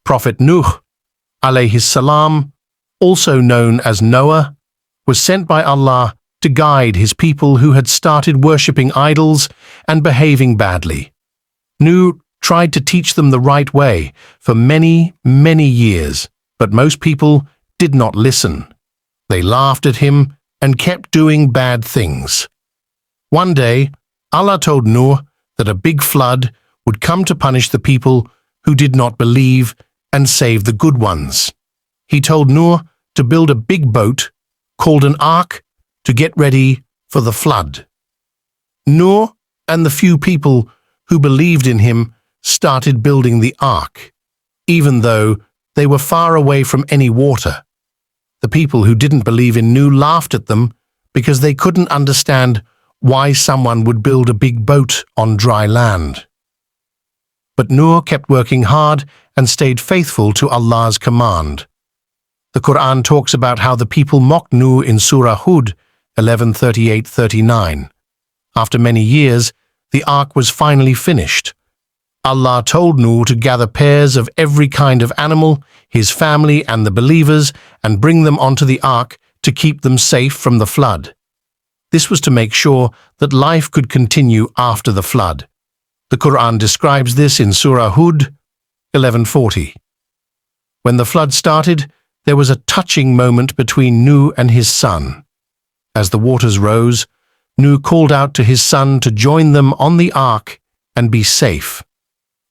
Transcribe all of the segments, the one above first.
Prophet NUH, alayhi salam, also known as Noah, was sent by Allah to guide his people who had started worshipping idols and behaving badly. NUH tried to teach them the right way for many, many years, but most people did not listen. They laughed at him and kept doing bad things. One day, Allah told NUH that a big flood would come to punish the people who did not believe and save the good ones. He told NUH to build a big boat called an ark to get ready for the flood. NUH and the few people who believed in him started building the ark, even though they were far away from any water. The people who didn't believe in NUH laughed at them because they couldn't understand why someone would build a big boat on dry land. But NUH kept working hard and stayed faithful to Allah's command. The Quran talks about how the people mocked NUH in Surah Hud 11:38-39. After many years, the ark was finally finished. Allah told NUH to gather pairs of every kind of animal, his family and the believers, and bring them onto the ark to keep them safe from the flood. This was to make sure that life could continue after the flood. The Quran describes this in Surah Hud 11:40. When the flood started, there was a touching moment between NUH and his son. As the waters rose, NUH called out to his son to join them on the ark and be safe.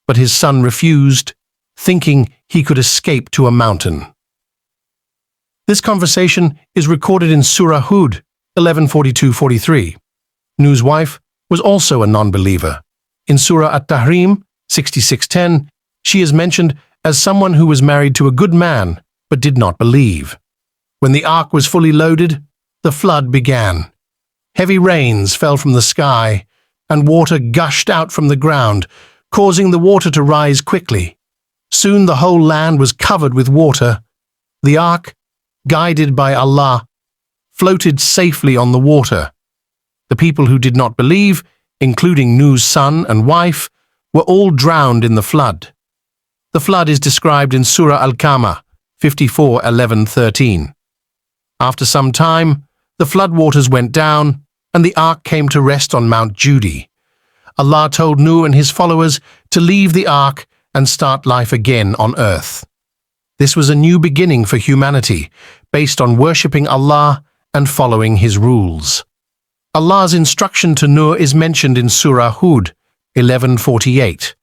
But his son refused, thinking he could escape to a mountain. This conversation is recorded in Surah Hud 11:42-43. NUH's wife was also a non-believer. In Surah At-Tahrim 66:10, she is mentioned as someone who was married to a good man but did not believe. When the ark was fully loaded, the flood began. Heavy rains fell from the sky, and water gushed out from the ground, causing the water to rise quickly. Soon the whole land was covered with water. The ark, guided by Allah, floated safely on the water. The people who did not believe, including NUH's son and wife, were all drowned in the flood. The flood is described in Surah Al-Qamah 54:11-13. After some time, the floodwaters went down, and the ark came to rest on Mount Judy. Allah told NUH and his followers to leave the ark and start life again on earth. This was a new beginning for humanity, based on worshipping Allah and following his rules. Allah's instruction to NUH is mentioned in Surah Hud 11:48.